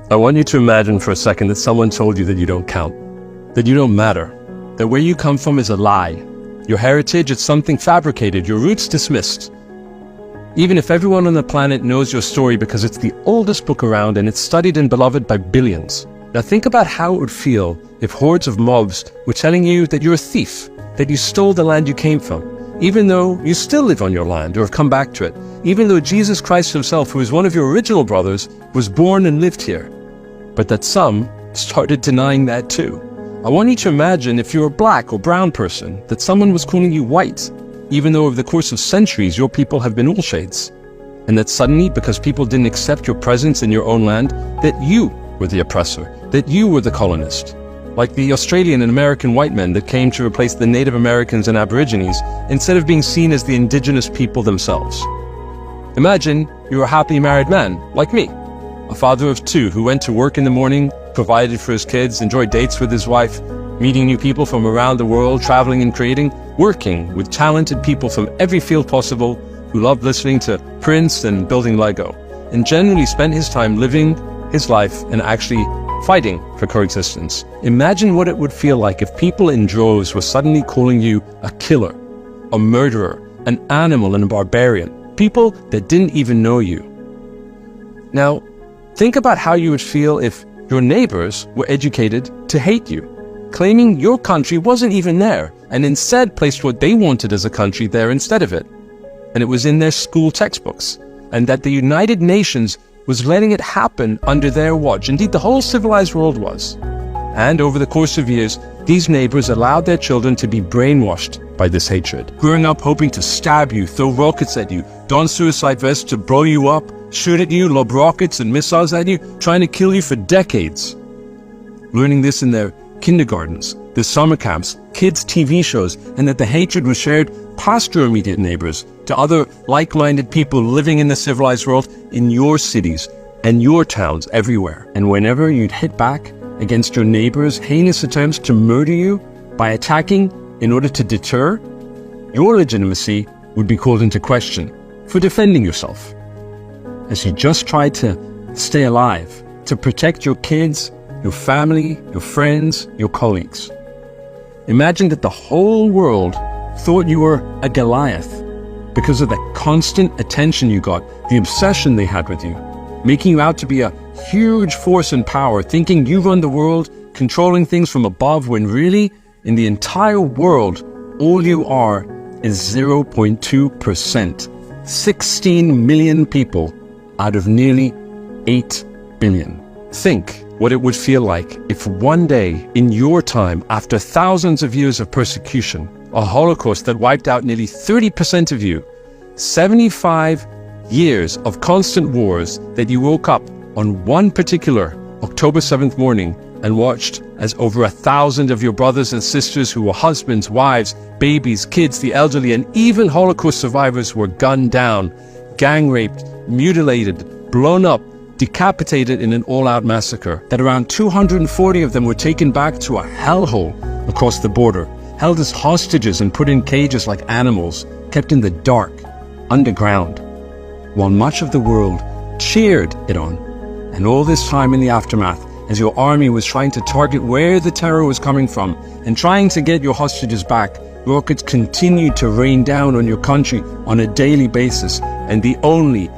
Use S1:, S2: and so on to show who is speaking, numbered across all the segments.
S1: I want you to imagine for a second that someone told you that you don't count, that you don't matter, that where you come from is a lie. Your heritage is something fabricated, your roots dismissed. Even if everyone on the planet knows your story because it's the oldest book around and it's studied and beloved by billions. Now think about how it would feel if hordes of mobs were telling you that you're a thief, that you stole the land you came from, even though you still live on your land or have come back to it, even though Jesus Christ himself, who is one of your original brothers, was born and lived here. But that some started denying that too. I want you to imagine if you're a black or brown person, that someone was calling you white, even though over the course of centuries your people have been all shades. And that suddenly, because people didn't accept your presence in your own land, that you were the oppressor, that you were the colonist. Like the Australian and American white men that came to replace the Native Americans and Aborigines, instead of being seen as the indigenous people themselves. Imagine you're a happily married man, like me, a father of two who went to work in the morning, provided for his kids, enjoyed dates with his wife, meeting new people from around the world, traveling and creating, working with talented people from every field possible who loved listening to Prince and building Lego, and generally spent his time living his life and actually fighting for coexistence. Imagine what it would feel like if people in droves were suddenly calling you a killer, a murderer, an animal, and a barbarian, people that didn't even know you. Now, think about how you would feel if your neighbors were educated to hate you, claiming your country wasn't even there, and instead placed what they wanted as a country there instead of it. And it was in their school textbooks, and that the United Nations was letting it happen under their watch. Indeed, the whole civilized world was. And over the course of years, these neighbors allowed their children to be brainwashed by this hatred, growing up hoping to stab you, throw rockets at you, don suicide vests to blow you up, shoot at you, lob rockets and missiles at you, trying to kill you for decades. Learning this in their kindergartens, the summer camps, kids' TV shows, and that the hatred was shared past your immediate neighbors to other like-minded people living in the civilized world in your cities and your towns everywhere. And whenever you'd hit back against your neighbors' heinous attempts to murder you by attacking in order to deter, your legitimacy would be called into question for defending yourself, as you just tried to stay alive, to protect your kids, your family, your friends, your colleagues. Imagine that the whole world thought you were a Goliath because of the constant attention you got, the obsession they had with you, making you out to be a huge force and power, thinking you run the world, controlling things from above, when really, in the entire world, all you are is 0.2%. 16 million people out of nearly 8 billion. Think what it would feel like if one day in your time, after thousands of years of persecution, a Holocaust that wiped out nearly 30% of you, 75 years of constant wars, that you woke up on one particular October 7th morning and watched as over 1,000 of your brothers and sisters who were husbands, wives, babies, kids, the elderly, and even Holocaust survivors were gunned down, gang raped, mutilated, blown up, decapitated in an all-out massacre, that around 240 of them were taken back to a hellhole across the border, held as hostages and put in cages like animals, kept in the dark, underground, while much of the world cheered it on. And all this time in the aftermath, as your army was trying to target where the terror was coming from and trying to get your hostages back, rockets continued to rain down on your country on a daily basis. And the only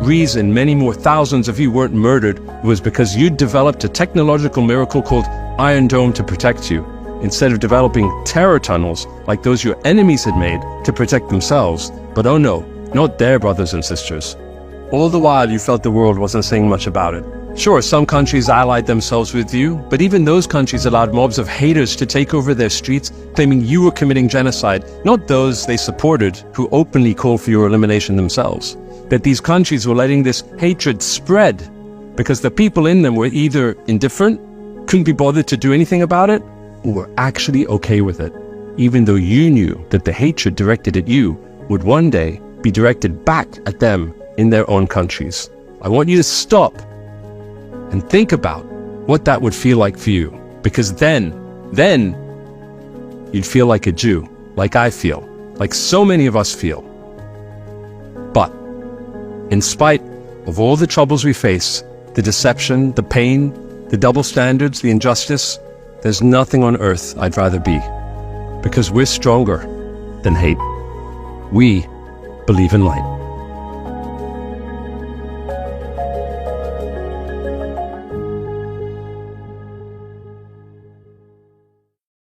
S1: reason many more thousands of you weren't murdered was because you'd developed a technological miracle called Iron Dome to protect you, instead of developing terror tunnels like those your enemies had made to protect themselves. But oh no, not their brothers and sisters. All the while you felt the world wasn't saying much about it. Sure, some countries allied themselves with you, but even those countries allowed mobs of haters to take over their streets, claiming you were committing genocide, not those they supported who openly called for your elimination themselves. That these countries were letting this hatred spread because the people in them were either indifferent, couldn't be bothered to do anything about it, or were actually okay with it, even though you knew that the hatred directed at you would one day be directed back at them in their own countries. I want you to stop and think about what that would feel like for you, because then you'd feel like a Jew, like I feel, like so many of us feel. But in spite of all the troubles we face, the deception, the pain, the double standards, the injustice, there's nothing on earth I'd rather be. Because we're stronger than hate. We believe in light.